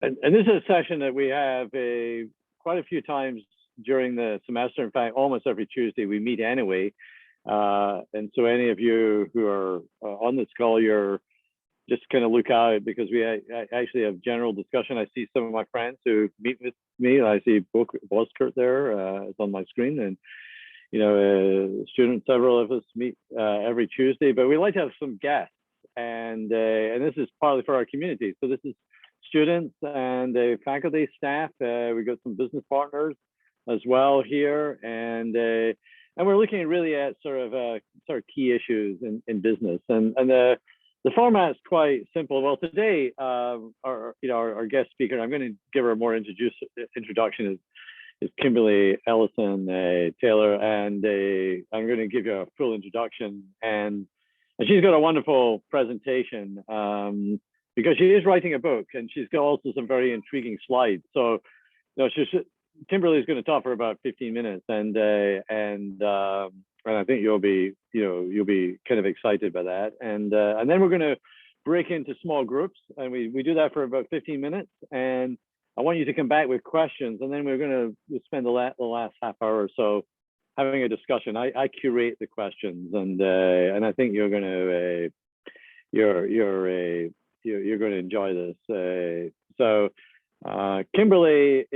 And this is a session that we have quite a few times during the semester. In fact, almost every Tuesday we meet anyway. And so any of you who are on this call, you're just kind of look out, because I actually have general discussion. I see some of my friends who meet with me. I see Boskert there, it's on my screen, and students, several of us meet every Tuesday, but we like to have some guests, and this is partly for our community. So this is students and faculty, staff. We got some business partners as well here, and we're looking really at sort of key issues in business, and the format's quite simple. Well, today our guest speaker, I'm going to give her a more introduction, is Kimberly Ellison-Taylor, and I'm going to give you a full introduction, and she's got a wonderful presentation because she is writing a book, and she's got also some very intriguing slides. So, Kimberly is going to talk for about 15 minutes, and I think you'll be kind of excited by that, and then we're going to break into small groups, and we do that for about 15 minutes, and I want you to come back with questions, and then we're going to spend the last half hour or so having a discussion. I curate the questions, and I think you're going to enjoy this. So Kimberly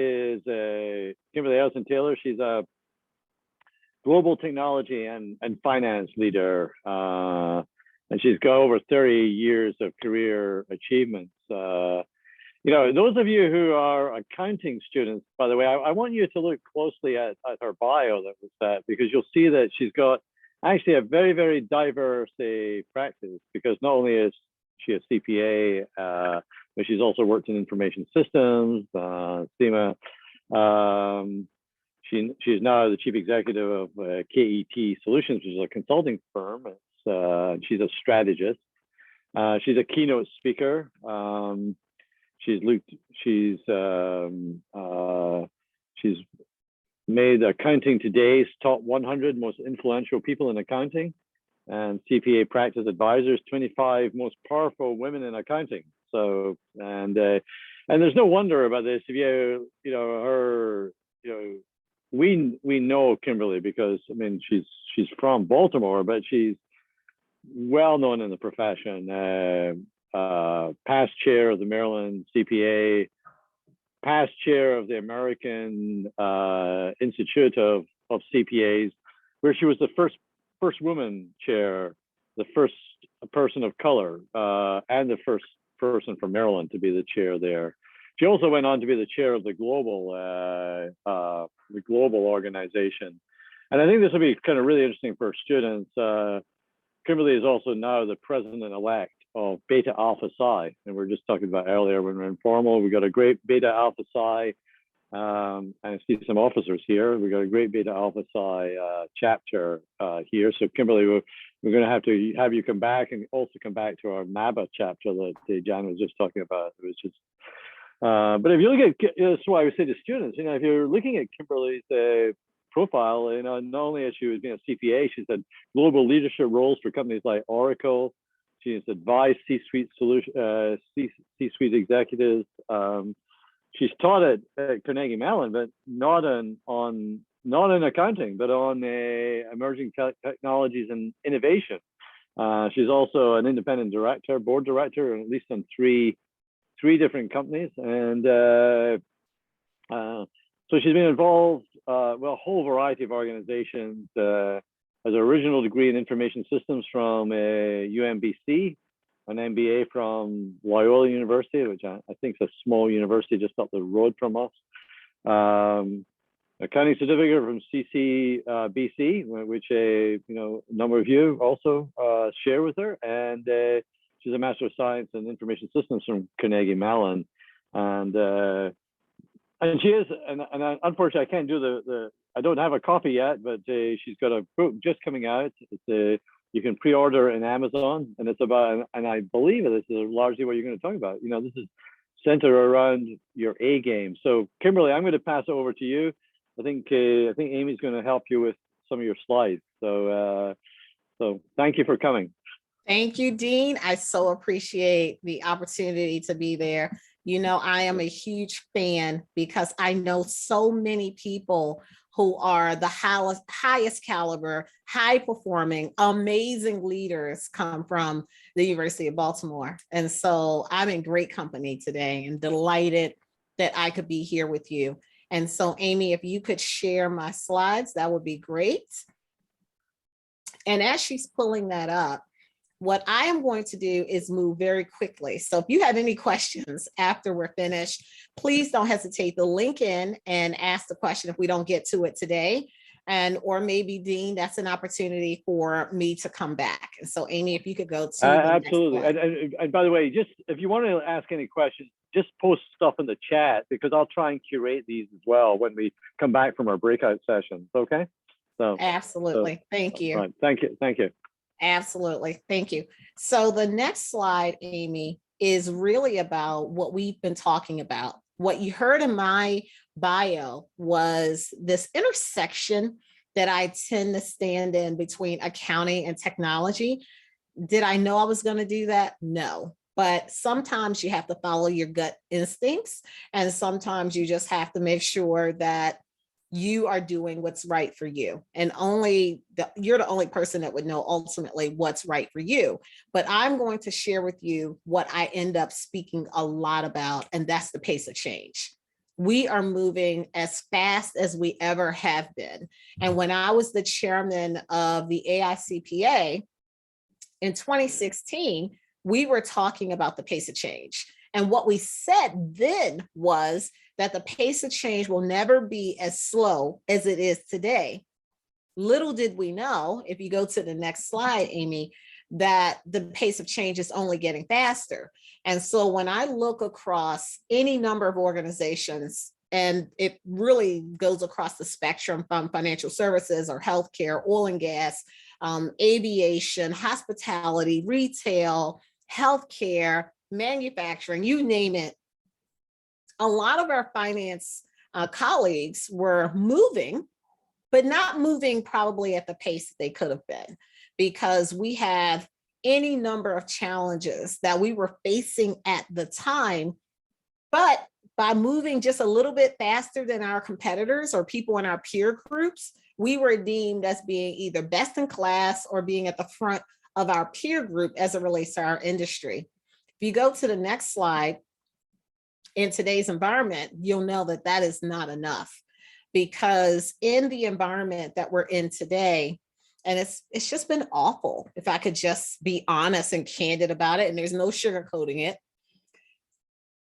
Ellison-Taylor. She's a global technology and finance leader, and she's got over 30 years of career achievements. Those of you who are accounting students, by the way, I want you to look closely at her bio that was that, because you'll see that she's got actually a very, very diverse practice, because not only is she a CPA, but she's also worked in information systems, SEMA. She's now the chief executive of KET Solutions, which is a consulting firm. She's a strategist. She's a keynote speaker. She's made Accounting Today's top 100 most influential people in accounting, and CPA Practice Advisors 25 most powerful women in accounting. So, and there's no wonder about this. If we know Kimberly because, I mean, she's from Baltimore, but she's well known in the profession. Past chair of the Maryland CPA, past chair of the American Institute of CPAs, where she was the first woman chair, the first person of color, and the first person from Maryland to be the chair there. She also went on to be the chair of the global organization, and I think this will be kind of really interesting for students. Kimberly is also now the president-elect of Beta Alpha Psi, and we are just talking about earlier when we we're informal. We got a great Beta Alpha Psi, and I see some officers here. We got a great Beta Alpha Psi chapter here. So Kimberly, we're going to have you come back, and also come back to our MABA chapter that Jan was just talking about. It was just, but if you look at, that's why we say to students, if you're looking at Kimberly's profile, not only has she was being a CPA, she's had global leadership roles for companies like Oracle. She has advised C-suite executives. She's taught at Carnegie Mellon, but not in accounting, but on emerging technologies and innovation. She's also an independent director, board director, at least on three different companies, and so she's been involved a whole variety of organizations. Has an original degree in information systems from UMBC, an MBA from Loyola University, which I think is a small university just up the road from us. Accounting certificate from CCBC, which a number of you also share with her, and she's a Master of Science in Information Systems from Carnegie Mellon, and she is, and unfortunately I can't do I don't have a copy yet, but she's got a book just coming out. You can pre-order in Amazon, and it's about, and I believe this is largely what you're going to talk about. This is centered around your A game. So Kimberly, I'm going to pass it over to you. I think Amy's going to help you with some of your slides. So thank you for coming. Thank you, Dean. I so appreciate the opportunity to be there. You know, I am a huge fan because I know so many people who are the highest caliber, high performing, amazing leaders come from the University of Baltimore. And so I'm in great company today and delighted that I could be here with you. And so, Amy, if you could share my slides, that would be great. And as she's pulling that up, what I am going to do is move very quickly. So if you have any questions after we're finished, please don't hesitate to link in and ask the question if we don't get to it today. And or maybe, Dean, that's an opportunity for me to come back. And so, Amy, if you could go to absolutely. And by the way, just if you want to ask any questions, just post stuff in the chat because I'll try and curate these as well when we come back from our breakout sessions. Okay. So absolutely. Thank you. Right. Thank you. Thank you. Absolutely. Thank you. So the next slide, Amy, is really about what we've been talking about. What you heard in my bio was this intersection that I tend to stand in between accounting and technology. Did I know I was going to do that? No. But sometimes you have to follow your gut instincts. And sometimes you just have to make sure that you are doing what's right for you. And you're the only person that would know ultimately what's right for you. But I'm going to share with you what I end up speaking a lot about, and that's the pace of change. We are moving as fast as we ever have been. And when I was the chairman of the AICPA in 2016, we were talking about the pace of change. And what we said then was that the pace of change will never be as slow as it is today. Little did we know, if you go to the next slide, Amy, that the pace of change is only getting faster. And so when I look across any number of organizations, and it really goes across the spectrum from financial services or healthcare, oil and gas, aviation, hospitality, retail, healthcare, manufacturing, you name it. A lot of our finance colleagues were moving, but not moving probably at the pace that they could have been, because we have any number of challenges that we were facing at the time. But by moving just a little bit faster than our competitors or people in our peer groups, we were deemed as being either best in class or being at the front of our peer group as it relates to our industry. If you go to the next slide, in today's environment, you'll know that that is not enough, because in the environment that we're in today, and it's just been awful, if I could just be honest and candid about it, and there's no sugarcoating it.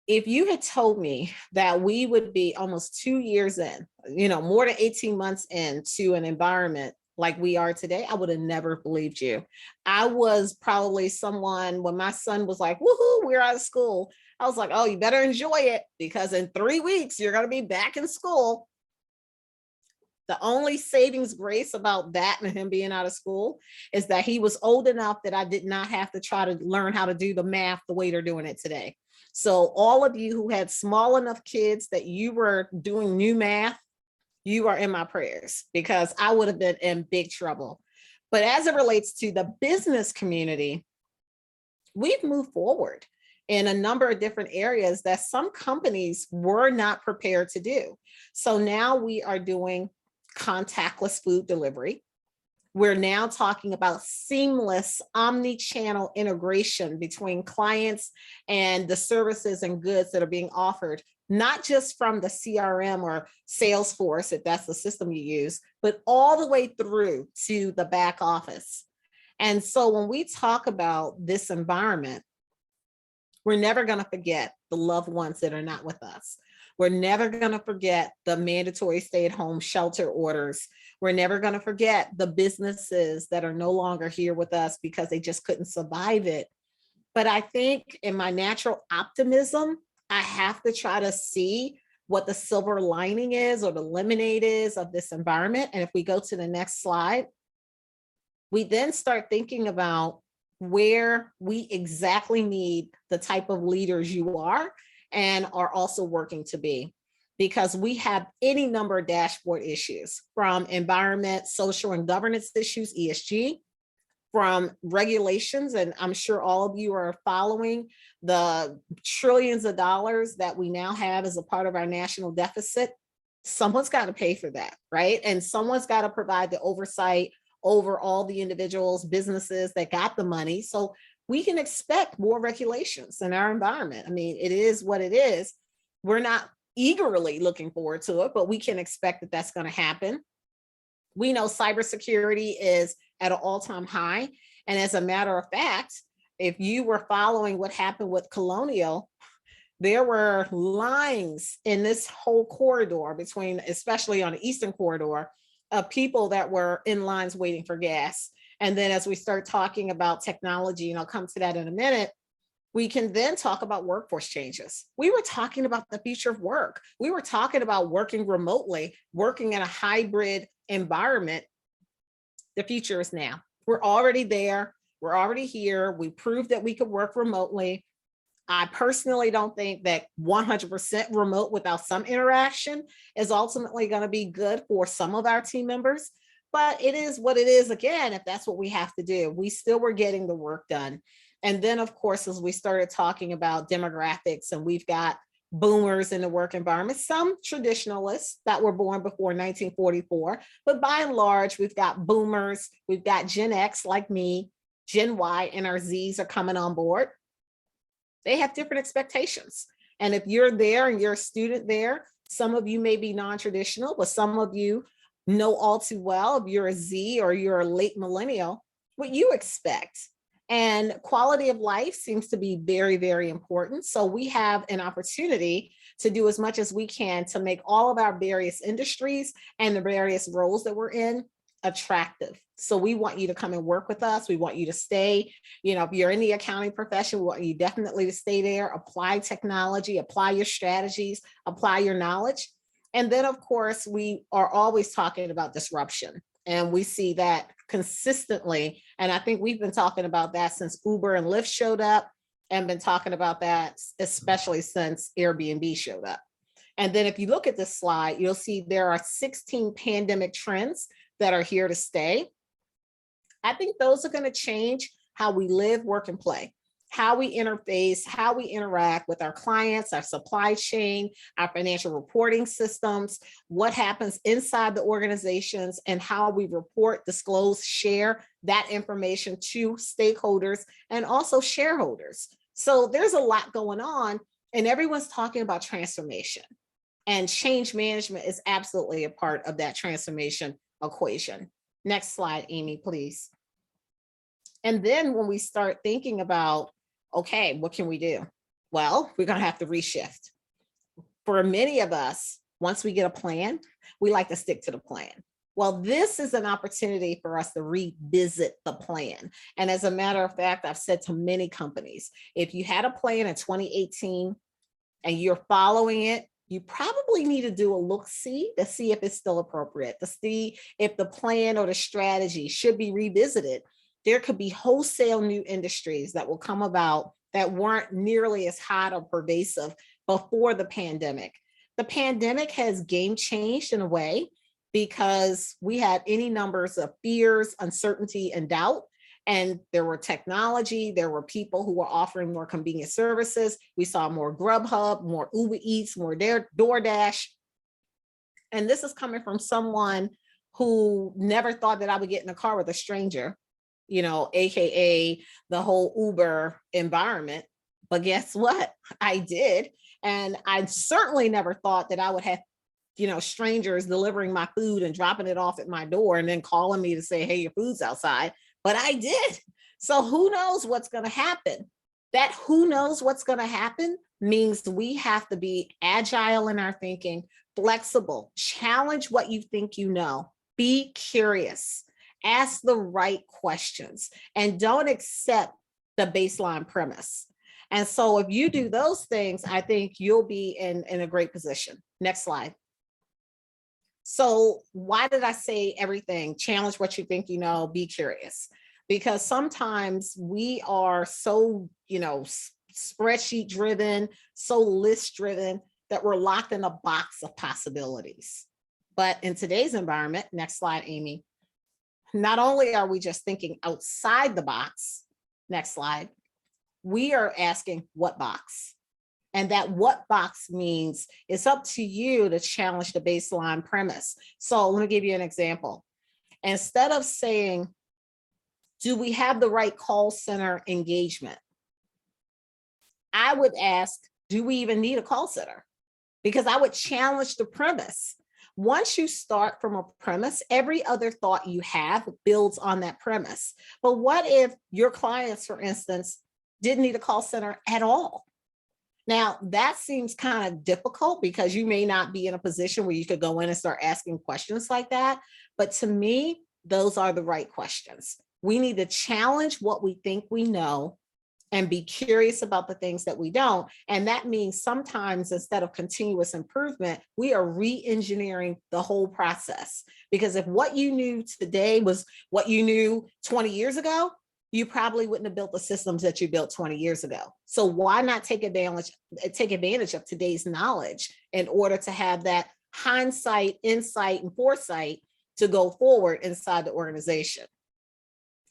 If you had told me that we would be almost 2 years in, more than 18 months into an environment like we are today, I would have never believed you. I was probably someone, when my son was like, woohoo, we're out of school, I was like, oh, you better enjoy it, because in 3 weeks, you're going to be back in school. The only savings grace about that and him being out of school is that he was old enough that I did not have to try to learn how to do the math the way they're doing it today. So all of you who had small enough kids that you were doing new math, you are in my prayers, because I would have been in big trouble. But as it relates to the business community, we've moved forward in a number of different areas that some companies were not prepared to do. So now we are doing contactless food delivery. We're now talking about seamless omni-channel integration between clients and the services and goods that are being offered, not just from the CRM or Salesforce, if that's the system you use, but all the way through to the back office. And so when we talk about this environment, we're never going to forget the loved ones that are not with us. We're never going to forget the mandatory stay-at-home shelter orders. We're never going to forget the businesses that are no longer here with us because they just couldn't survive it. But I think in my natural optimism, I have to try to see what the silver lining is or the lemonade is of this environment. And if we go to the next slide, we then start thinking about where we exactly need the type of leaders you are and are also working to be, because we have any number of dashboard issues, from environment, social, and governance issues, ESG, from regulations, and I'm sure all of you are following the trillions of dollars that we now have as a part of our national deficit. Someone's got to pay for that, right? And someone's got to provide the oversight over all the individuals, businesses that got the money. So we can expect more regulations in our environment. I mean, it is what it is. We're not eagerly looking forward to it, but we can expect that that's going to happen. We know cybersecurity is at an all-time high. And as a matter of fact, if you were following what happened with Colonial, there were lines in this whole corridor between, especially on the Eastern corridor, of people that were in lines waiting for gas. And then as we start talking about technology, and I'll come to that in a minute, we can then talk about workforce changes. We were talking about the future of work. We were talking about working remotely, working in a hybrid environment. The future is now. We're already there. We're already here. We proved that we could work remotely. I personally don't think that 100% remote without some interaction is ultimately going to be good for some of our team members, but it is what it is. Again, if that's what we have to do, we still were getting the work done. And then, of course, as we started talking about demographics, and we've got boomers in the work environment, some traditionalists that were born before 1944, but by and large, we've got boomers, we've got Gen X like me, Gen Y, and our Zs are coming on board. They have different expectations. And if you're there and you're a student there, some of you may be non-traditional, but some of you know all too well, if you're a Z or you're a late millennial, what you expect. And quality of life seems to be very, very important. So we have an opportunity to do as much as we can to make all of our various industries and the various roles that we're in attractive. So we want you to come and work with us. We want you to stay. You know, if you're in the accounting profession, we want you definitely to stay there, apply technology, apply your strategies, apply your knowledge. And then, of course, we are always talking about disruption. And we see that consistently. And I think we've been talking about that since Uber and Lyft showed up, and been talking about that especially since Airbnb showed up. And then if you look at this slide, you'll see there are 16 pandemic trends that are here to stay. I think those are going to change how we live, work, and play, how we interface, how we interact with our clients, our supply chain, our financial reporting systems, what happens inside the organizations, and how we report, disclose, share that information to stakeholders and also shareholders. So there's a lot going on, and everyone's talking about transformation. And change management is absolutely a part of that transformation equation. Next slide, Amy, please. And then when we start thinking about, okay, what can we do? Well, we're going to have to reshift. For many of us, once we get a plan, we like to stick to the plan. Well, this is an opportunity for us to revisit the plan. And as a matter of fact, I've said to many companies, if you had a plan in 2018 and you're following it, you probably need to do a look-see to see if it's still appropriate, to see if the plan or the strategy should be revisited. There could be wholesale new industries that will come about that weren't nearly as hot or pervasive before the pandemic. The pandemic has game changed in a way because we had any numbers of fears, uncertainty, and doubt. And there were technology, there were people who were offering more convenient services. We saw more Grubhub, more Uber Eats, more DoorDash. And this is coming from someone who never thought that I would get in a car with a stranger, you know, AKA the whole Uber environment. But guess what? I did. And I certainly never thought that I would have, you know, strangers delivering my food and dropping it off at my door and then calling me to say, hey, your food's outside. But I did. So who knows what's going to happen? That who knows what's going to happen means we have to be agile in our thinking, flexible, challenge what you think you know, be curious, ask the right questions, and don't accept the baseline premise. And so if you do those things, I think you'll be in a great position. Next slide. So why did I say everything? Challenge what you think you know, be curious. Because sometimes we are so, you know, spreadsheet driven, so list driven that we're locked in a box of possibilities. But in today's environment, next slide, Amy, not only are we just thinking outside the box, next slide, we are asking what box? And that what box means it's up to you to challenge the baseline premise. So let me give you an example. Instead of saying, do we have the right call center engagement? I would ask, do we even need a call center? Because I would challenge the premise. Once you start from a premise, every other thought you have builds on that premise. But what if your clients, for instance, didn't need a call center at all? Now, that seems kind of difficult because you may not be in a position where you could go in and start asking questions like that. But to me, those are the right questions. We need to challenge what we think we know and be curious about the things that we don't. And that means sometimes instead of continuous improvement, we are re-engineering the whole process. Because if what you knew today was what you knew 20 years ago, you probably wouldn't have built the systems that you built 20 years ago. So why not take advantage of today's knowledge in order to have that hindsight, insight, and foresight to go forward inside the organization?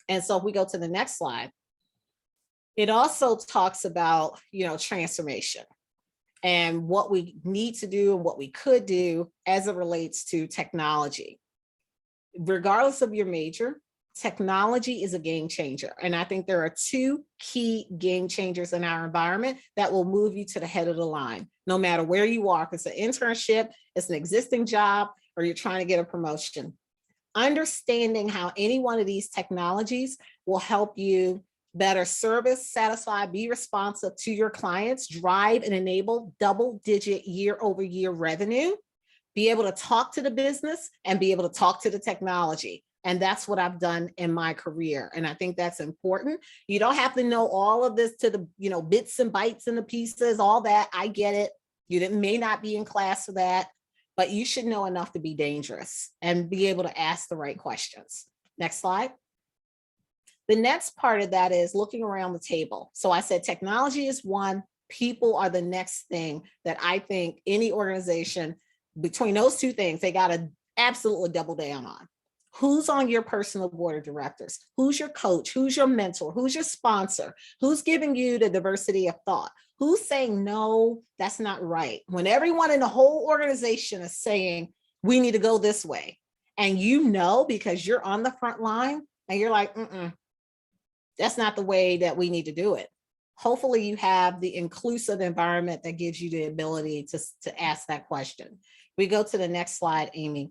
And so if we go to the next slide, it also talks about, transformation and what we need to do and what we could do as it relates to technology. Regardless of your major, technology is a game changer. And I think there are two key game changers in our environment that will move you to the head of the line, no matter where you are. If it's an internship, it's an existing job, or you're trying to get a promotion. Understanding how any one of these technologies will help you better service, satisfy, be responsive to your clients, drive and enable double-digit year-over-year revenue, be able to talk to the business and be able to talk to the technology. And that's what I've done in my career. And I think that's important. You don't have to know all of this to the, bits and bytes and the pieces, all that. I get it. You may not be in class for that, but you should know enough to be dangerous and be able to ask the right questions. Next slide. The next part of that is looking around the table. So I said technology is one, people are the next thing that I think any organization, between those two things, they got to absolutely double down on. Who's on your personal board of directors? Who's your coach? Who's your mentor? Who's your sponsor? Who's giving you the diversity of thought? Who's saying, no, that's not right? When everyone in the whole organization is saying, we need to go this way. And because you're on the front line and you're like, that's not the way that we need to do it. Hopefully you have the inclusive environment that gives you the ability to ask that question. We go to the next slide, Amy.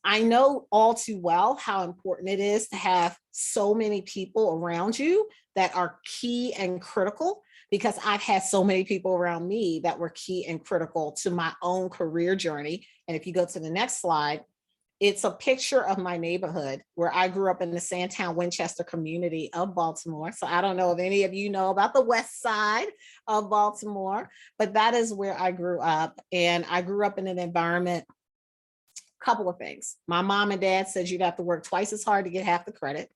I know all too well how important it is to have so many people around you that are key and critical, because I've had so many people around me that were key and critical to my own career journey. And if you go to the next slide, it's a picture of my neighborhood where I grew up in the Sandtown, Winchester community of Baltimore. So I don't know if any of you know about the west side of Baltimore, but that is where I grew up. And I grew up in an environment, couple of things. My mom and dad said you'd have to work twice as hard to get half the credit.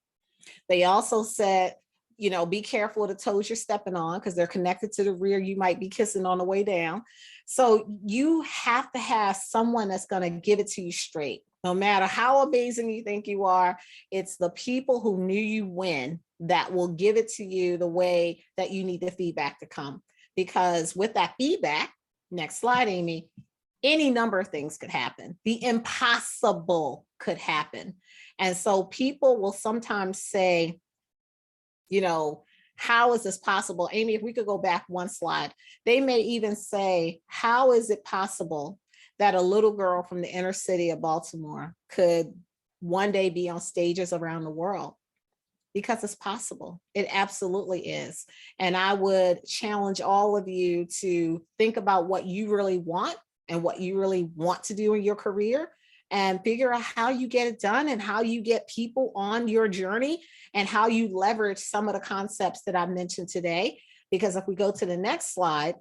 They also said, be careful of the toes you're stepping on because they're connected to the rear. You might be kissing on the way down. So you have to have someone that's going to give it to you straight. No matter how amazing you think you are, it's the people who knew you when that will give it to you the way that you need the feedback to come. Because with that feedback, next slide, Amy, any number of things could happen. The impossible could happen. And so people will sometimes say, how is this possible? Amy, if we could go back one slide, they may even say, how is it possible that a little girl from the inner city of Baltimore could one day be on stages around the world? Because it's possible. It absolutely is. And I would challenge all of you to think about what you really want and what you really want to do in your career, and figure out how you get it done and how you get people on your journey and how you leverage some of the concepts that I mentioned today. Because if we go to the next slide,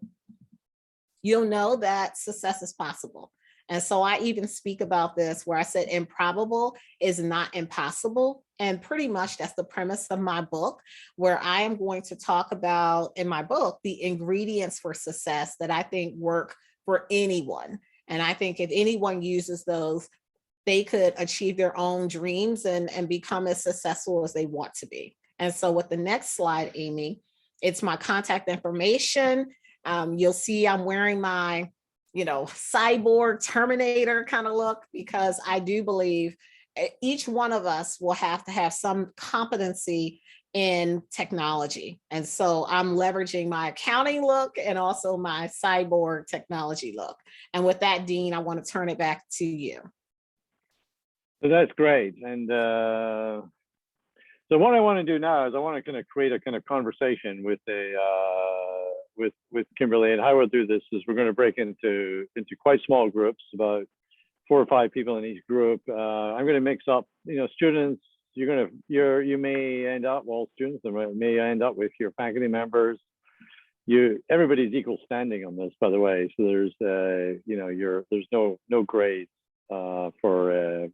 you'll know that success is possible. And so I even speak about this where I said improbable is not impossible. And pretty much that's the premise of my book, where I am going to talk about in my book, the ingredients for success that I think work for anyone. And I think if anyone uses those, they could achieve their own dreams and become as successful as they want to be. And so with the next slide, Amy, it's my contact information. You'll see I'm wearing my, cyborg Terminator kind of look, because I do believe each one of us will have to have some competency in technology. And so I'm leveraging my accounting look and also my cyborg technology look. And with that, Dean, I want to turn it back to you. So that's great. And so what I want to do now is I want to kind of create a kind of conversation with with Kimberly. And how we'll do this is we're going to break into quite small groups, about 4 or 5 people in each group. I'm going to mix up, students. You may end up, well, students may end up with your faculty members. Everybody's equal standing on this, by the way. So there's there's no grades for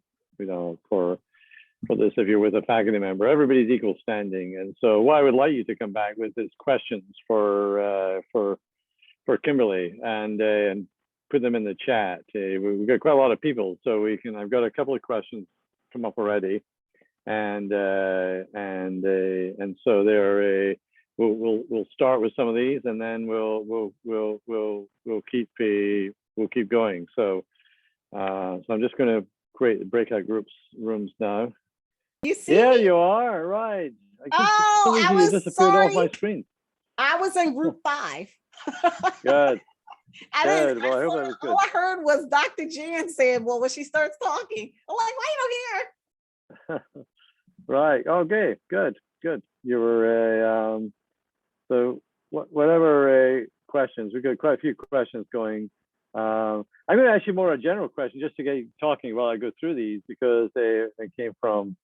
this if you're with a faculty member. Everybody's equal standing. And so what I would like you to come back with is questions for Kimberly and put them in the chat. We've got quite a lot of people, so I've got a couple of questions come up already. And so we'll start with some of these, and then we'll keep going. So I'm just going to create the breakout rooms now. You see? Yeah, you are right. I was disappeared off my screen. I was in group 5. Good. Good. Well, I hope that was good. All I heard was Dr. Jan saying, well, when she starts talking, I'm like, why you don't hear? Right. Okay. Good. You were so whatever questions. We've got quite a few questions going. I'm going to ask you more a general question just to get you talking while I go through these, because they came from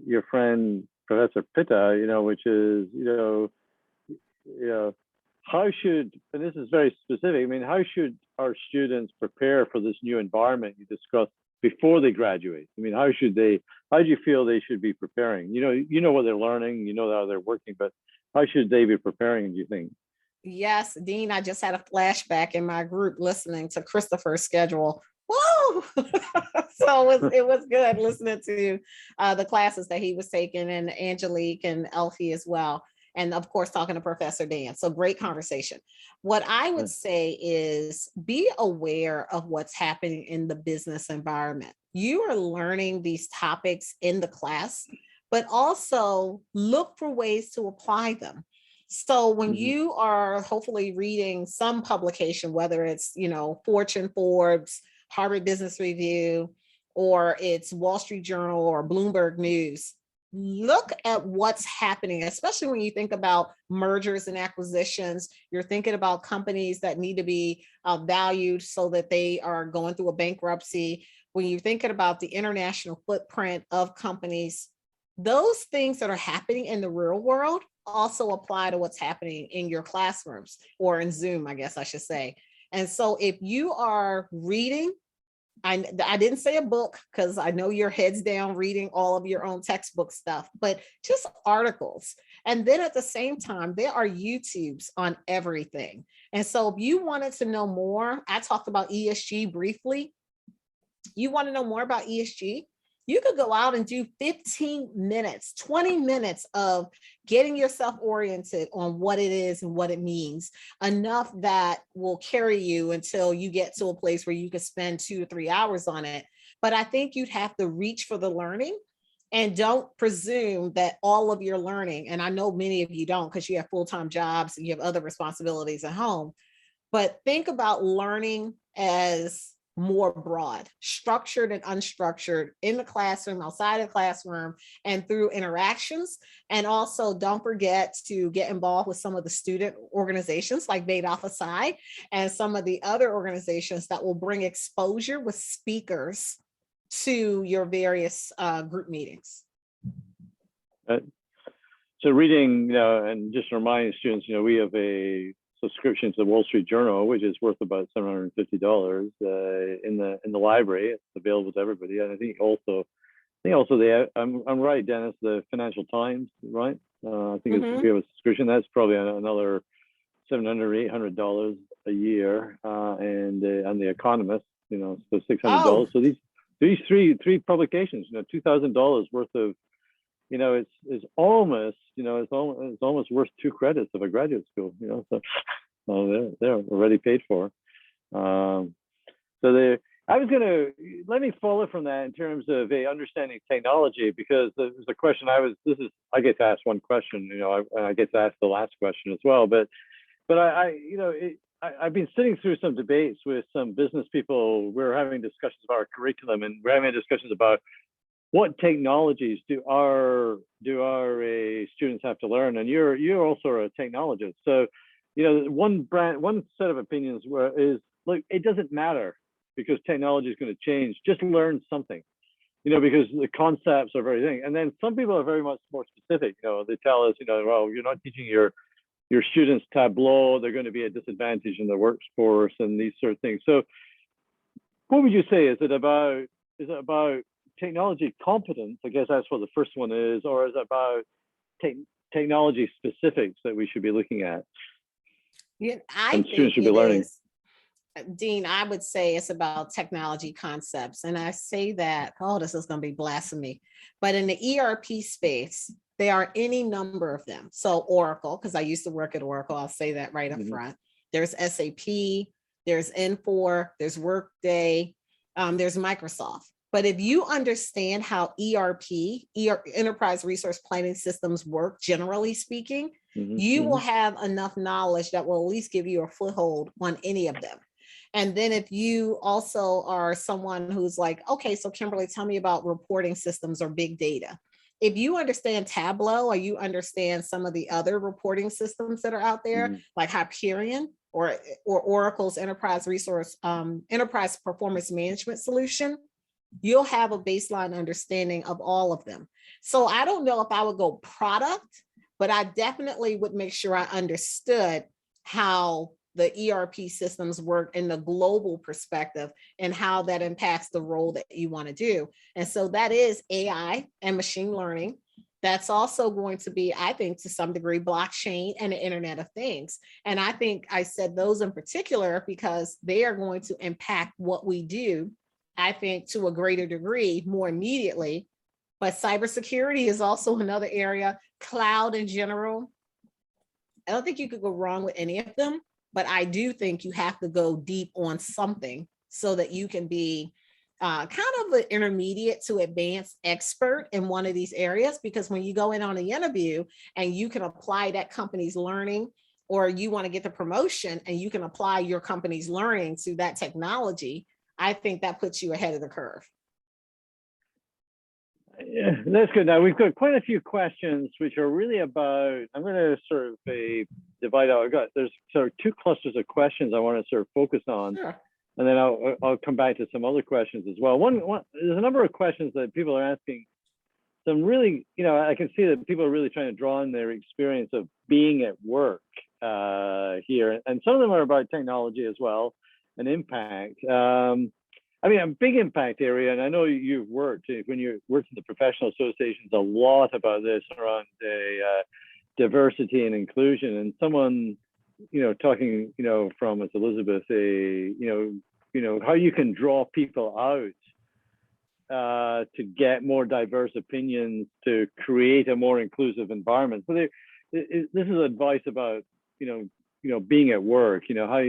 your friend Professor Pitta, which is how should, and this is very specific, how should our students prepare for this new environment you discussed before they graduate? How do you feel they should be preparing? You know what they're learning, how they're working, but how should they be preparing, do you think? Yes, Dean, I just had a flashback in my group listening to Christopher's schedule. Whoa! So it was good listening to the classes that he was taking, and Angelique and Elfie as well. And of course, talking to Professor Dan. So great conversation. What I would say is be aware of what's happening in the business environment. You are learning these topics in the class, but also look for ways to apply them. So when you are hopefully reading some publication, whether it's, Fortune, Forbes, Harvard Business Review, or it's Wall Street Journal or Bloomberg News, look at what's happening, especially when you think about mergers and acquisitions. You're thinking about companies that need to be valued so that they are going through a bankruptcy. When you're thinking about the international footprint of companies, those things that are happening in the real world also apply to what's happening in your classrooms, or in Zoom, I guess I should say. And so if you are reading, I didn't say a book because I know you're heads down reading all of your own textbook stuff, but just articles. And then at the same time, there are YouTubes on everything. And so if you wanted to know more, I talked about ESG briefly. You want to know more about ESG? You could go out and do 15 minutes, 20 minutes of getting yourself oriented on what it is and what it means, enough that will carry you until you get to a place where you could spend 2 to 3 hours on it. But I think you'd have to reach for the learning, and don't presume that all of your learning, and I know many of you don't because you have full-time jobs and you have other responsibilities at home, but think about learning as more broad, structured and unstructured, in the classroom, outside of the classroom, and through interactions. And also don't forget to get involved with some of the student organizations like Beta Alpha Psi and some of the other organizations that will bring exposure with speakers to your various group meetings. So reading, and just remind students, we have a subscription to the Wall Street Journal, which is worth about $750 in the library. It's available to everybody. And I think also I'm right, Dennis, the Financial Times, right? I think if you have a subscription, that's probably another $700, $800 a year. And The Economist, so $600. So These three publications, $2,000 worth of, it's almost, it's almost worth 2 credits of a graduate school, so they're already paid for. So I was gonna, let me follow from that in terms of understanding technology, because there's a question I get to ask one question, I get to ask the last question as well, but I've been sitting through some debates with some business people. We're having discussions about our curriculum, and we're having discussions about what technologies do our students have to learn. And you're also a technologist, so one set of opinions is, look, it doesn't matter because technology is going to change. Just learn something, because the concepts are very thing. And then some people are very much more specific. They tell us, well, you're not teaching your students Tableau, they're going to be at disadvantage in the workforce and these sort of things. So what would you say? Is it about technology competence? I guess that's what the first one is, or is it about technology specifics that we should be looking at? Yeah, and students should be learning. Dean, I would say it's about technology concepts. And I say that, this is going to be blasphemy, but in the ERP space, there are any number of them. So Oracle, because I used to work at Oracle, I'll say that right up front. There's SAP, there's Infor, there's Workday, there's Microsoft. But if you understand how ERP, enterprise resource planning systems work, generally speaking, you will have enough knowledge that will at least give you a foothold on any of them. And then if you also are someone who's like, okay, so Kimberly, tell me about reporting systems or big data. If you understand Tableau, or you understand some of the other reporting systems that are out there, like Hyperion or Oracle's enterprise performance management solution, you'll have a baseline understanding of all of them. So I don't know if I would go product, but I definitely would make sure I understood how the ERP systems work in the global perspective and how that impacts the role that you want to do. And so that is AI and machine learning. That's also going to be, I think, to some degree, blockchain and the Internet of Things. And I think I said those in particular because they are going to impact what we do, I think, to a greater degree more immediately. But cybersecurity is also another area, cloud in general. I don't think you could go wrong with any of them, but I do think you have to go deep on something so that you can be kind of an intermediate to advanced expert in one of these areas. Because when you go in on the interview and you can apply that company's learning, or you want to get the promotion and you can apply your company's learning to that technology, I think that puts you ahead of the curve. Yeah, that's good. Now we've got quite a few questions which are really about, I'm going to sort of divide out. There's sort of 2 clusters of questions I want to sort of focus on. Sure. And then I'll come back to some other questions as well. One, there's a number of questions that people are asking. Some really, I can see that people are really trying to draw on their experience of being at work here. And some of them are about technology as well and impact. I mean, a big impact area, and I know you've worked, when you worked in the professional associations, a lot about this around diversity and inclusion. And someone, talking, from, as Elizabeth, how you can draw people out to get more diverse opinions, to create a more inclusive environment. So this is advice about, being at work, how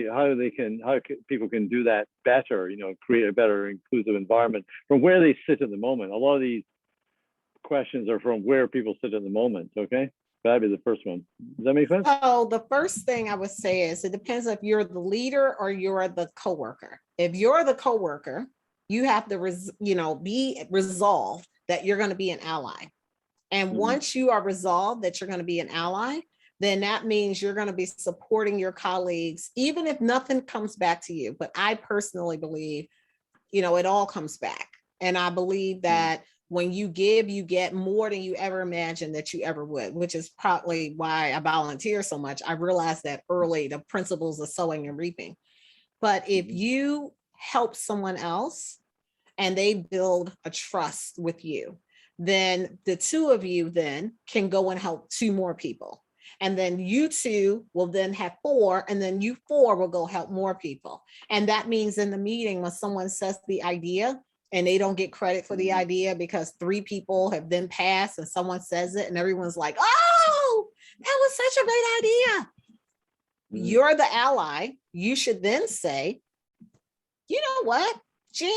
people can do that better, create a better inclusive environment from where they sit at the moment. A lot of these questions are from where people sit at the moment. Okay, that'd be the first one. Does that make sense? So the first thing I would say is it depends if you're the leader or you're the coworker. If you're the coworker, you have to, be resolved that you're going to be an ally. And once you are resolved that you're going to be an ally, then that means you're going to be supporting your colleagues, even if nothing comes back to you. But I personally believe, it all comes back. And I believe that when you give, you get more than you ever imagined that you ever would, which is probably why I volunteer so much. I realized that early, the principles of sowing and reaping. But if you help someone else and they build a trust with you, then the 2 of you then can go and help 2 more people. And then you 2 will then have 4, and then you 4 will go help more people. And that means in the meeting, when someone says the idea, and they don't get credit for the idea because 3 people have then passed and someone says it and everyone's like, oh, that was such a great idea. You're the ally. You should then say, you know what, Jen,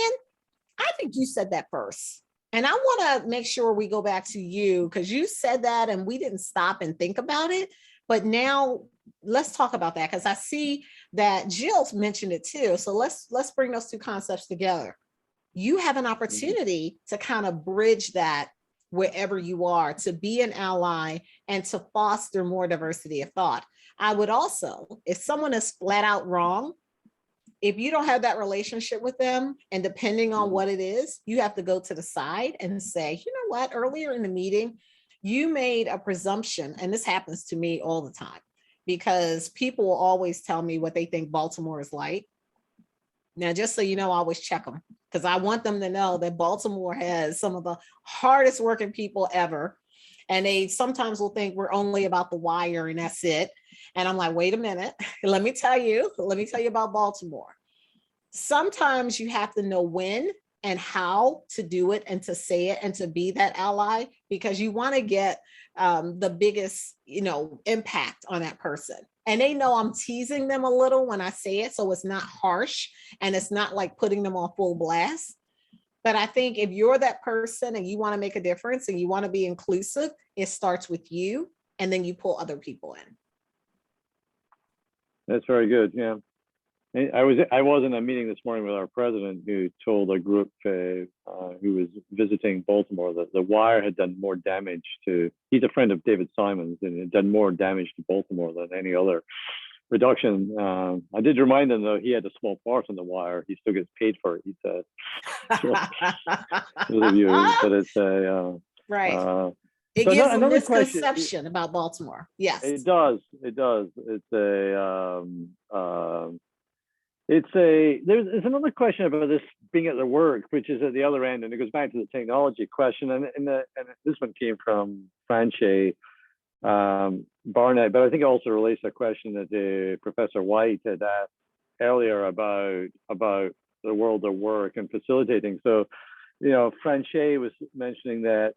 I think you said that first. And I want to make sure we go back to you because you said that and we didn't stop and think about it. But now let's talk about that because I see that Jill mentioned it too. So let's bring those 2 concepts together. You have an opportunity to kind of bridge that wherever you are, to be an ally and to foster more diversity of thought. I would also, if someone is flat out wrong, if you don't have that relationship with them, and depending on what it is, you have to go to the side and say, you know what, earlier in the meeting, you made a presumption, and this happens to me all the time, because people will always tell me what they think Baltimore is like. Now, just so you know, I always check them because I want them to know that Baltimore has some of the hardest working people ever. And they sometimes will think we're only about the wire and that's it. And I'm like, wait a minute, let me tell you about Baltimore. Sometimes you have to know when and how to do it and to say it and to be that ally, because you want to get the biggest, impact on that person. And they know I'm teasing them a little when I say it, so it's not harsh and it's not like putting them on full blast. But I think if you're that person and you want to make a difference and you want to be inclusive, it starts with you and then you pull other people in. That's very good. Yeah. I was in a meeting this morning with our president who told a group who was visiting Baltimore that the wire had done more damage to, he's a friend of David Simon's, and it had done more damage to Baltimore than any other reduction. I did remind him, though, he had a small part in the wire. He still gets paid for it, he said. But it's right. It gives a misconception about Baltimore. Yes, it does. There's another question about this being at the work, which is at the other end, and it goes back to the technology question. And this one came from Franche Barnett, but I think it also relates to a question that Professor White had asked earlier about the world of work and facilitating. So, Franche was mentioning that,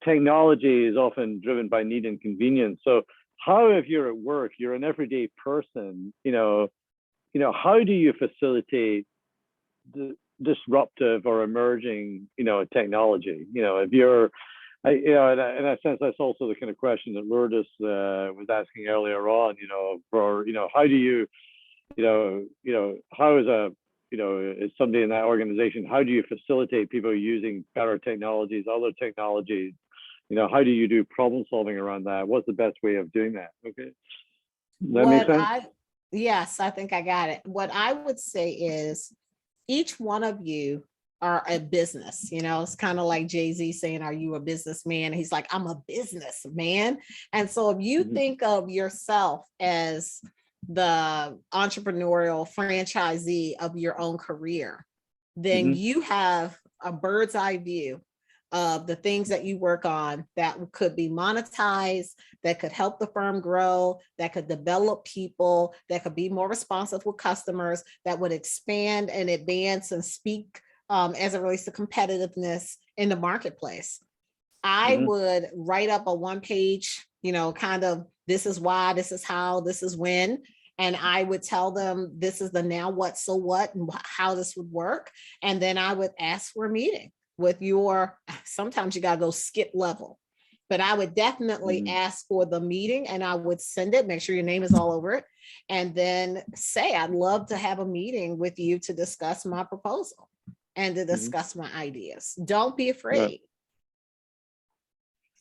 technology is often driven by need and convenience. So how, if you're at work, you're an everyday person, how do you facilitate the disruptive or emerging, technology? If you're, in a sense, that's also the kind of question that Lourdes was asking earlier on, how do you, how is somebody in that organization, how do you facilitate people using better technologies, other technologies? How do you do problem solving around that? What's the best way of doing that? Okay. That make sense? Yes, I think I got it. What I would say is each one of you are a business. It's kind of like Jay-Z saying, are you a businessman? He's like, I'm a businessman. And so if you think of yourself as the entrepreneurial franchisee of your own career, then you have a bird's eye view of the things that you work on that could be monetized, that could help the firm grow, that could develop people, that could be more responsive with customers, that would expand and advance and speak as it relates to competitiveness in the marketplace. I would write up a 1-page, kind of, this is why, this is how, this is when. And I would tell them, this is the now what, so what, and how this would work. And then I would ask for a meeting with sometimes you got to go skip level, but I would definitely ask for the meeting and I would send it, make sure your name is all over it. And then say, I'd love to have a meeting with you to discuss my proposal and to discuss my ideas. Don't be afraid.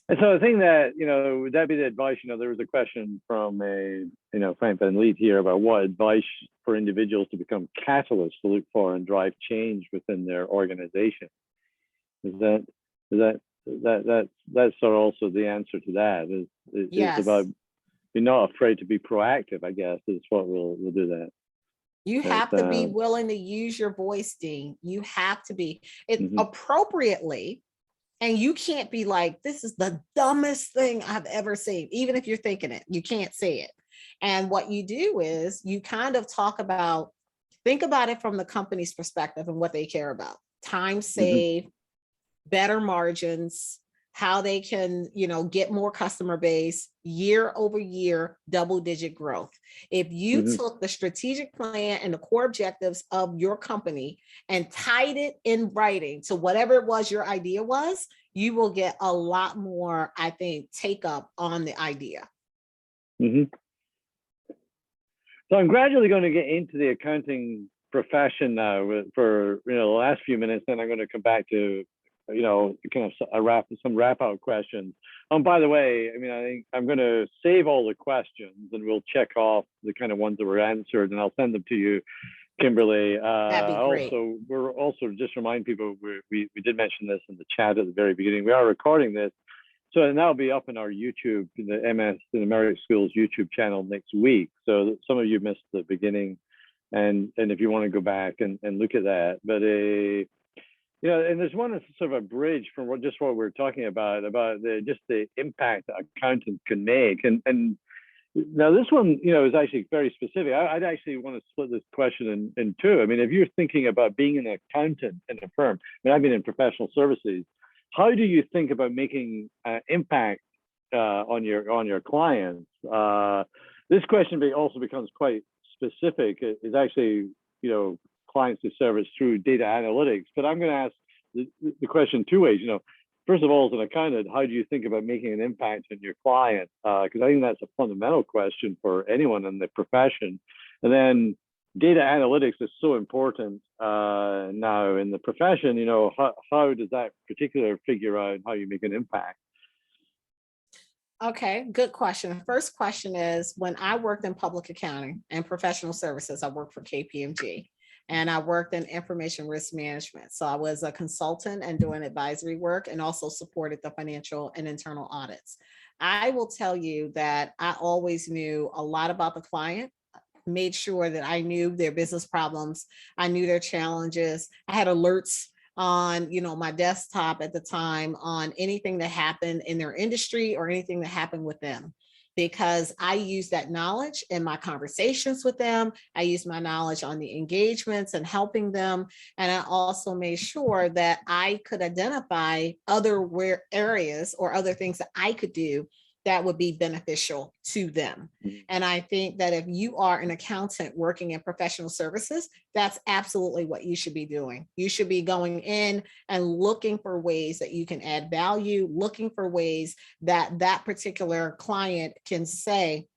And so I think that, would that be the advice? There was a question from Frank Van Leet here about what advice for individuals to become catalysts to look for and drive change within their organization. That's sort of also the answer to that. It's about, you're not afraid to be proactive, I guess, is what we'll do that. You have to be willing to use your voice, Dean. You have to be appropriately. And you can't be like, this is the dumbest thing I've ever seen. Even if you're thinking it, you can't say it. And what you do is you kind of talk about Think about it from the company's perspective and what they care about. Time saved, better margins, how they can, get more customer base, year over year, double-digit growth. If you took the strategic plan and the core objectives of your company and tied it in writing to whatever it was your idea was, you will get a lot more, I think, take up on the idea. So I'm gradually going to get into the accounting profession now for the last few minutes, then I'm going to come back to kind of some wrap out questions. By the way, I think I'm going to save all the questions and we'll check off the kind of ones that were answered, and I'll send them to you, Kimberly. That'd be great. We're also just remind people we did mention this in the chat at the very beginning. We are recording this. So that'll be up in our YouTube, the MS in American Schools YouTube channel next week. So some of you missed the beginning, and if you want to go back and look at that, but and there's one that's sort of a bridge from what we're talking about the impact that accountants can make, and now this one is actually very specific. I'd actually want to split this question in two. If you're thinking about being an accountant in a firm, I've been in professional services. How do you think about making impact on your clients? This question also becomes quite specific. Is actually clients who service through data analytics. But I'm going to ask the question two ways. First of all, as an accountant, how do you think about making an impact on your client? Because I think that's a fundamental question for anyone in the profession. And then data analytics is so important now in the profession. How does that particular figure out how you make an impact? Okay, good question. The first question is, when I worked in public accounting and professional services, I worked for KPMG and I worked in information risk management. So I was a consultant and doing advisory work and also supported the financial and internal audits. I will tell you that I always knew a lot about the client, made sure that I knew their business problems. I knew their challenges. I had alerts on, my desktop at the time on anything that happened in their industry or anything that happened with them, because I used that knowledge in my conversations with them. I used my knowledge on the engagements and helping them. And I also made sure that I could identify other areas or other things that I could do that would be beneficial to them. And I think that if you are an accountant working in professional services, that's absolutely what you should be doing. You should be going in and looking for ways that you can add value, looking for ways that that particular client can say,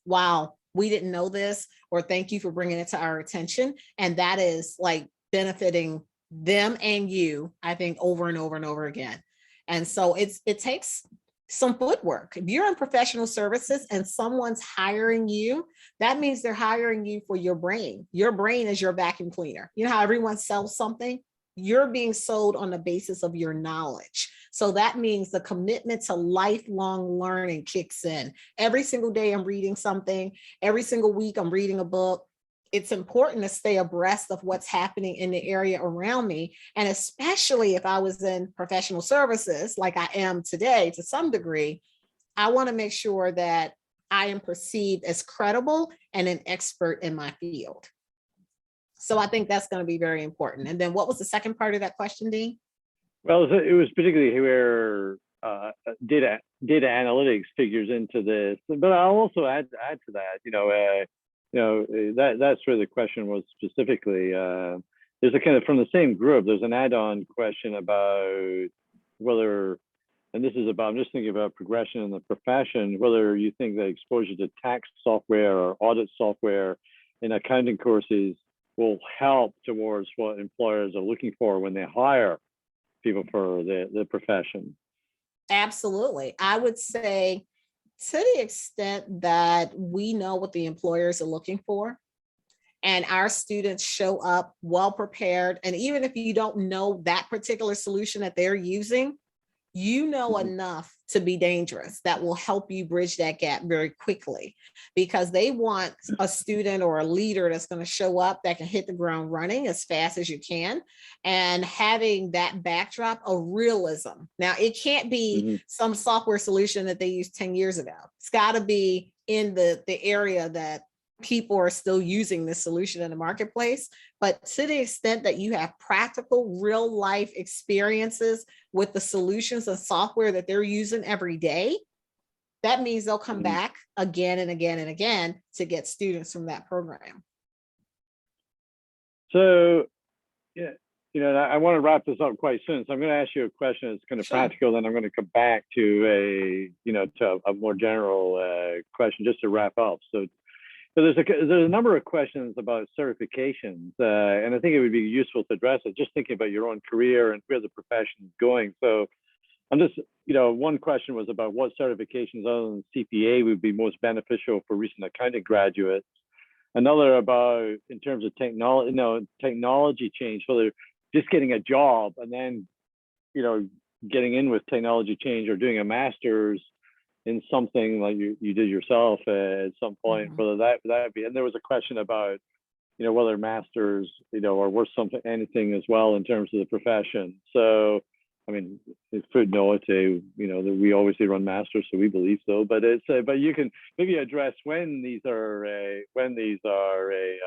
wow, we didn't know this, or thank you for bringing it to our attention. And that is like benefiting them and you, I think, over and over and over again. And so it takes some footwork. If you're in professional services and someone's hiring you, that means they're hiring you for your brain. Your brain is your vacuum cleaner. You know how everyone sells something? You're being sold on the basis of your knowledge. So that means the commitment to lifelong learning kicks in. Every single day I'm reading something. Every single week I'm reading a book. It's important to stay abreast of what's happening in the area around me. And especially if I was in professional services, like I am today to some degree, I want to make sure that I am perceived as credible and an expert in my field. So I think that's going to be very important. And then what was the second part of that question, Dean? Well, it was particularly where data analytics figures into this, but I'll also add to that, that's where the question was specifically. There's a kind of, from the same group, there's an add-on question about whether, and this is about, I'm just thinking about progression in the profession, whether you think that exposure to tax software or audit software in accounting courses will help towards what employers are looking for when they hire people for the profession. Absolutely. I would say, to the extent that we know what the employers are looking for and our students show up well prepared, and even if you don't know that particular solution that they're using, you know enough to be dangerous. That will help you bridge that gap very quickly, because they want a student or a leader that's going to show up that can hit the ground running as fast as you can. And having that backdrop of realism. Now, it can't be some software solution that they used 10 years ago. It's got to be in the area that people are still using this solution in the marketplace. But to the extent that you have practical real life experiences with the solutions and software that they're using every day, that means they'll come back again and again and again to get students from that program. So, yeah, I want to wrap this up quite soon. So I'm going to ask you a question that's kind of practical, then I'm going to come back to a more general question just to wrap up. So there's a number of questions about certifications, and I think it would be useful to address it, just thinking about your own career and where the profession is going. So I'm just, one question was about what certifications other than CPA would be most beneficial for recent accounting graduates. Another about in terms of technology change, so they're just getting a job and then, getting in with technology change or doing a master's in something like you did yourself at some point, whether that be. And there was a question about, whether masters, are worth anything as well in terms of the profession. So, I mean, it's footnote to, that we obviously run masters, so we believe so. But it's but you can maybe address when these are when these, the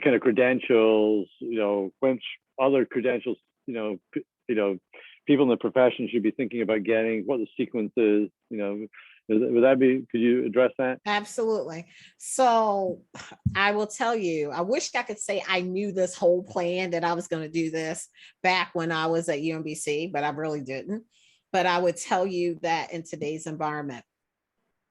kind of credentials, when other credentials, people in the profession should be thinking about getting, what the sequence is, would that be, could you address that? Absolutely. So I will tell you, I wish I could say I knew this whole plan that I was going to do this back when I was at UMBC, but I really didn't. But I would tell you that in today's environment,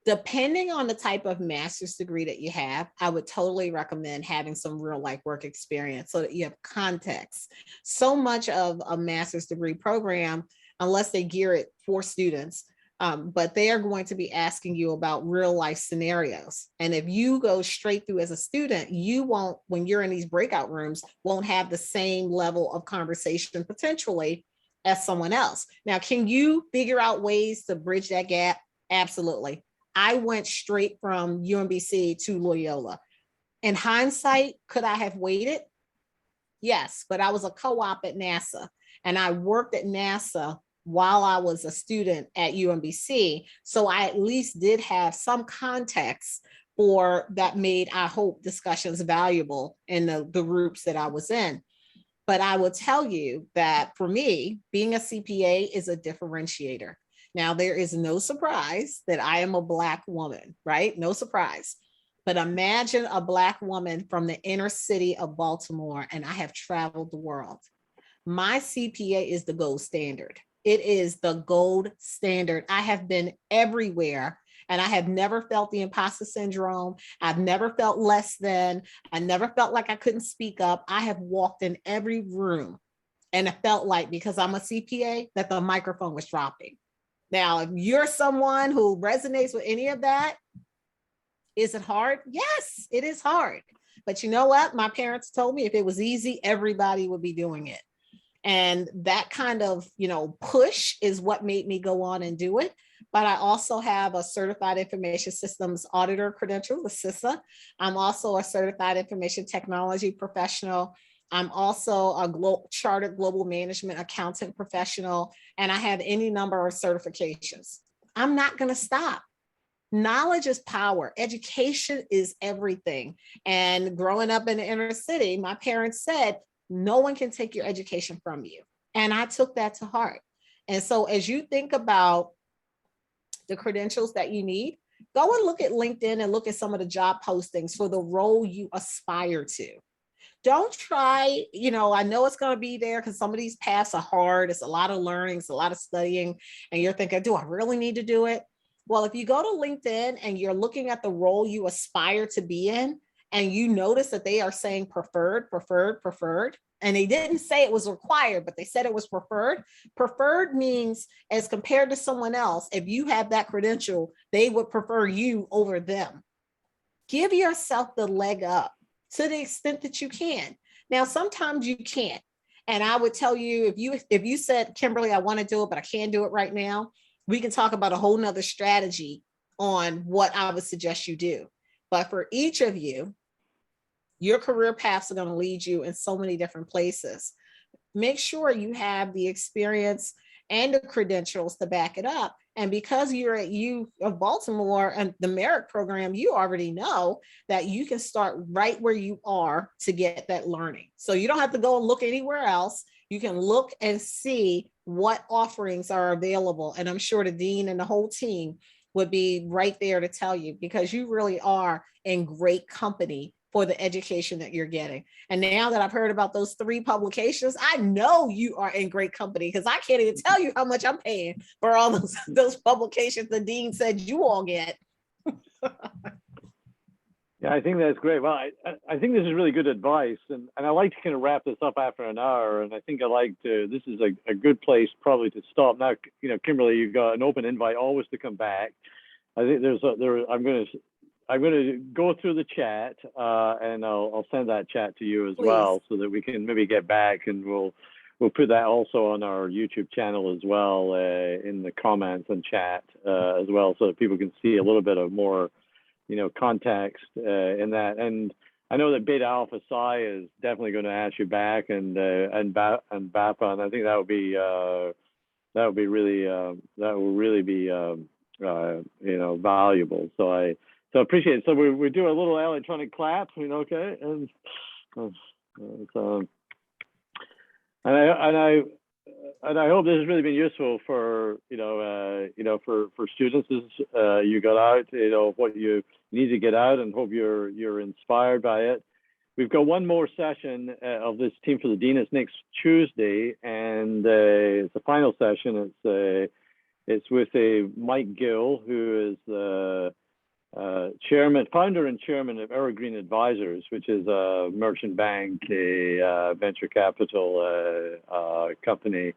depending on the type of master's degree that you have, I would totally recommend having some real life work experience so that you have context. So much of a master's degree program, unless they gear it for students, but they are going to be asking you about real life scenarios. And if you go straight through as a student, you won't, when you're in these breakout rooms, won't have the same level of conversation potentially as someone else. Now, can you figure out ways to bridge that gap? Absolutely. I went straight from UMBC to Loyola. In hindsight, could I have waited? Yes, but I was a co-op at NASA and I worked at NASA while I was a student at UMBC. So I at least did have some context for that made, I hope, discussions valuable in the groups that I was in. But I will tell you that for me, being a CPA is a differentiator. Now, there is no surprise that I am a Black woman, right? No surprise. But imagine a Black woman from the inner city of Baltimore, and I have traveled the world. My CPA is the gold standard. It is the gold standard. I have been everywhere and I have never felt the imposter syndrome. I've never felt less than. I never felt like I couldn't speak up. I have walked in every room and it felt like, because I'm a CPA, that the microphone was dropping. Now, if you're someone who resonates with any of that, is it hard? Yes, it is hard. But you know what? My parents told me if it was easy, everybody would be doing it. And that kind of, push is what made me go on and do it. But I also have a certified information systems auditor credential, the CISA. I'm also a certified information technology professional. I'm also a chartered global management accountant professional, and I have any number of certifications. I'm not going to stop. Knowledge is power. Education is everything. And growing up in the inner city, my parents said, no one can take your education from you. And I took that to heart. And so as you think about the credentials that you need, go and look at LinkedIn and look at some of the job postings for the role you aspire to. Don't try, I know it's going to be there because some of these paths are hard. It's a lot of learning, it's a lot of studying. And you're thinking, do I really need to do it? Well, if you go to LinkedIn and you're looking at the role you aspire to be in, and you notice that they are saying preferred, and they didn't say it was required, but they said it was preferred. Preferred means as compared to someone else, if you have that credential, they would prefer you over them. Give yourself the leg up to the extent that you can. Now, sometimes you can't. And I would tell you, if you said, Kimberly, I want to do it, but I can't do it right now, we can talk about a whole nother strategy on what I would suggest you do. But for each of you, your career paths are going to lead you in so many different places. Make sure you have the experience and the credentials to back it up. And because you're at U of Baltimore and the merit program, you already know that you can start right where you are to get that learning. So you don't have to go and look anywhere else. You can look and see what offerings are available. And I'm sure the dean and the whole team would be right there to tell you, because you really are in great company for the education that you're getting. And now that I've heard about those 3 publications, I know you are in great company, because I can't even tell you how much I'm paying for all those publications the dean said you all get. Yeah, I think that's great. Well, I think this is really good advice, and I like to kind of wrap this up after an hour. And I think this is a good place probably to stop. Now, Kimberly, you've got an open invite always to come back. I think I'm going to go through the chat, and I'll send that chat to you as Please. well, so that we can maybe get back, and we'll put that also on our YouTube channel as well, in the comments and chat as well, so that people can see a little bit of more, context in that. And I know that Beta Alpha Psi is definitely going to ask you back, and BAPA, and I think that will really be valuable. So appreciate it. So we do a little electronic clap, okay, and I hope this has really been useful for for students as you got out, what you need to get out, and hope you're inspired by it. We've got one more session of this Team for the Dean. It's next Tuesday, and it's the final session. It's with Mike Gill, who is the founder and chairman of Evergreen Advisors, which is a merchant bank, a venture capital company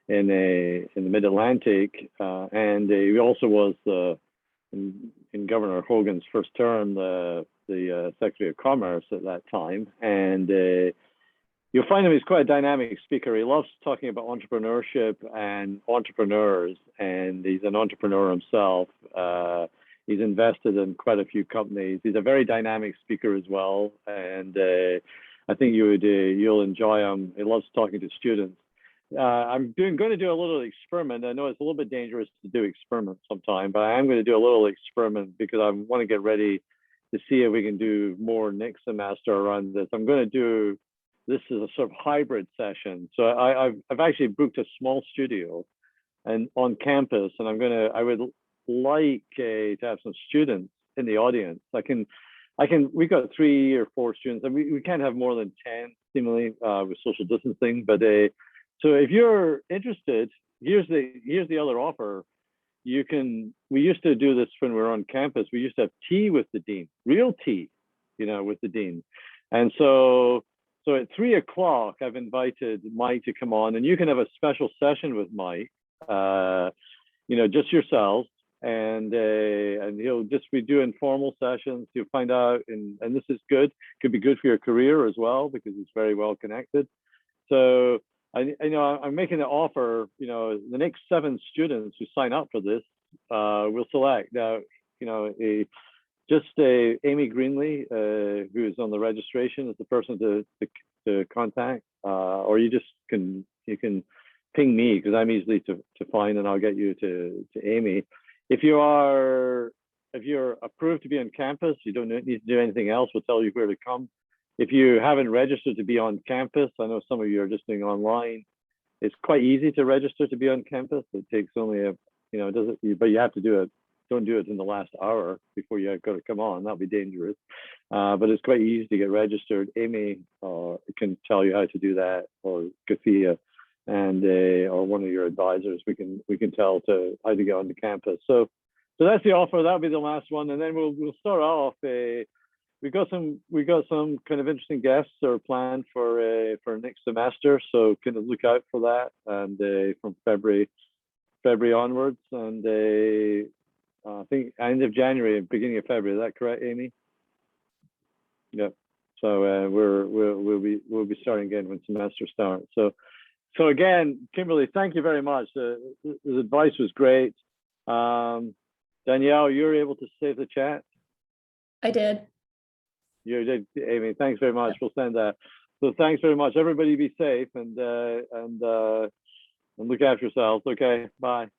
in the Mid-Atlantic, and he also was in Governor Hogan's first term the Secretary of Commerce at that time. And you'll find him, he's quite a dynamic speaker. He loves talking about entrepreneurship and entrepreneurs, and he's an entrepreneur himself. He's invested in quite a few companies. He's a very dynamic speaker as well, and I think you'll enjoy him. He loves talking to students. I'm going to do a little experiment. I know it's a little bit dangerous to do experiments sometime, but I am going to do a little experiment because I want to get ready to see if we can do more next semester around this. I'm going to do this as a sort of hybrid session. So I've actually booked a small studio and on campus, and I would like to have some students in the audience. We got 3 or 4 students, and we can't have more than 10 seemingly with social distancing. But so if you're interested, here's the other offer. We used to do this when we were on campus. We used to have tea with the dean, real tea, with the dean. And so at 3 o'clock, I've invited Mike to come on, and you can have a special session with Mike, just yourselves. And he'll just be doing formal sessions. You'll find out, and this is good. Could be good for your career as well, because he's very well connected. So I'm making an offer. The next 7 students who sign up for this, we'll select. Now, Amy Greenlee, who is on the registration, is the person to contact, or you can ping me, because I'm easily to find, and I'll get you to Amy. If you're approved to be on campus, you don't need to do anything else. We'll tell you where to come. If you haven't registered to be on campus, I know some of you are just doing online. It's quite easy to register to be on campus. It takes only but you have to do it. Don't do it in the last hour before you got to come on. That'll be dangerous. But it's quite easy to get registered. Amy can tell you how to do that, or Gathia, and or one of your advisors. We can tell how to get on the campus. So that's the offer. That'll be the last one, and then we'll start off. We got some kind of interesting guests are planned for next semester, so kind of look out for that. And from February onwards, and I think end of January, beginning of February. Is that correct, Amy? Yeah. So we'll be starting again when semester starts. So again, Kimberly, thank you very much. The advice was great. Danielle, you were able to save the chat? I did. You did, Amy. Thanks very much. We'll send that. So thanks very much. Everybody be safe and look after yourselves. Okay, bye.